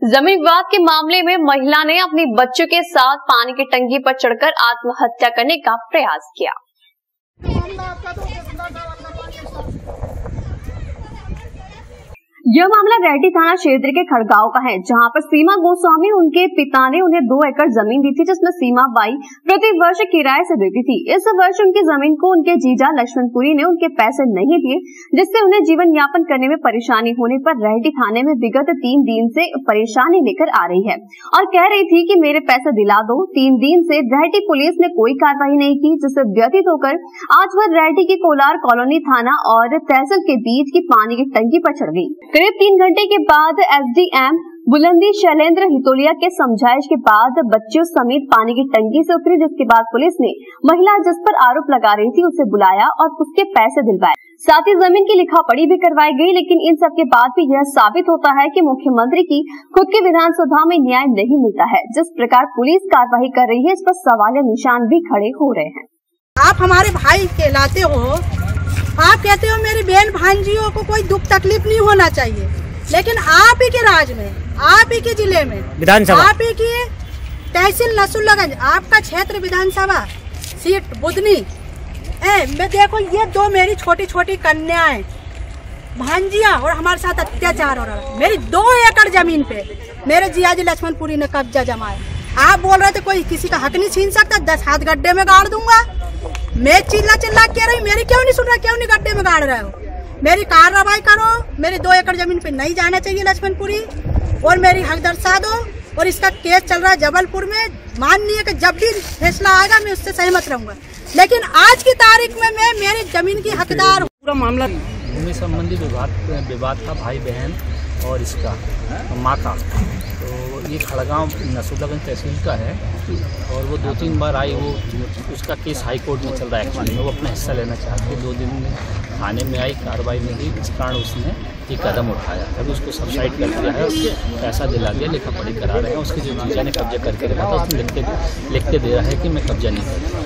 जमीन विवाद के मामले में महिला ने अपनी बच्चों के साथ पानी की टंकी पर चढ़कर आत्महत्या करने का प्रयास किया। यह मामला रेड्डी थाना क्षेत्र के खड़गांव का है, जहां पर सीमा गोस्वामी उनके पिता ने उन्हें 2 एकड़ जमीन दी थी, जिसमें सीमा बाई प्रति वर्ष किराए से देती थी। इस वर्ष उनकी जमीन को उनके जीजा लक्ष्मणपुरी ने उनके पैसे नहीं दिए, जिससे उन्हें जीवन यापन करने में परेशानी होने पर रेड्डी थाने में विगत 3 दिन से परेशानी लेकर आ रही है और कह रही थी कि मेरे पैसे दिला दो। 3 दिन से रेड्डी पुलिस ने कोई कार्रवाई नहीं की, जिससे व्यथित होकर आज वह रेड्डी की कोलार कॉलोनी थाना और तहसील के बीच की पानी की टंकी पर चढ़ गई। करीब 3 घंटे के बाद एसडीएम बुलंदी शैलेंद्र हितोलिया के समझाइश के बाद बच्चों समेत पानी की टंकी से उतरी, जिसके बाद पुलिस ने महिला जिस पर आरोप लगा रही थी उसे बुलाया और उसके पैसे दिलवाए, साथ ही जमीन की लिखापढ़ी भी करवाई गई। लेकिन इन सब के बाद भी यह साबित होता है कि मुख्यमंत्री की खुद की विधानसभा में न्याय नहीं मिलता है। जिस प्रकार पुलिस कार्रवाई कर रही है, इस पर सवालिया निशान भी खड़े हो रहे हैं। आप हमारे भाई कहलाते हो, आप कहते हो मेरी बहन भांजियों को कोई दुख तकलीफ नहीं होना चाहिए, लेकिन आप ही के राज में, आप ही के जिले में, विधानसभा आप ही की तहसील नसरुल्लागंज, आपका क्षेत्र विधानसभा सीट बुधनी मैं देखो, ये 2 मेरी छोटी छोटी कन्याएं भांजियां और हमारे साथ अत्याचार हो रहा है। मेरी 2 एकड़ जमीन पे मेरे जियाजी लक्ष्मणपुरी ने कब्जा जमाया। आप बोल रहे थे कोई किसी का हक नहीं छीन सकता, 10 हाथ गड्ढे में गाड़ दूंगा। मैं चिल्ला कह रही, मेरी क्यों नहीं सुन रहा, क्यों नहीं गड्ढे में गाड़ रहे हो? मेरी कार्रवाई करो, मेरे 2 एकड़ जमीन पे नहीं जाना चाहिए लक्ष्मणपुरी, और मेरी हक दर्शा दो। और इसका केस चल रहा है जबलपुर में, माननीय का जब भी फैसला आएगा मैं उससे सहमत रहूंगा, लेकिन आज की तारीख में मैं मेरी जमीन की हकदार। पूरा मामला भूमि संबंधी विवाद था, भाई बहन और इसका माँ का। तो ये खड़गांव नसरुल्लागंज तहसील का है और वो 2-3 बार आई। वो उसका केस हाई कोर्ट में चल रहा है एक्चुअली में। वो अपना हिस्सा लेना चाहती है। 2 दिन में थाने में आई, कार्रवाई नहीं हुई, इस कारण उसने ये कदम उठाया। अभी उसको सबसाइड कर दिया है, पैसा दिला दिया, लिखा पढ़ी करा रहे हैं। उसके जो जीजा ने कब्जा करके रखा था उसने लिख के दे रहा है कि मैं कब्जा नहीं करूँगा।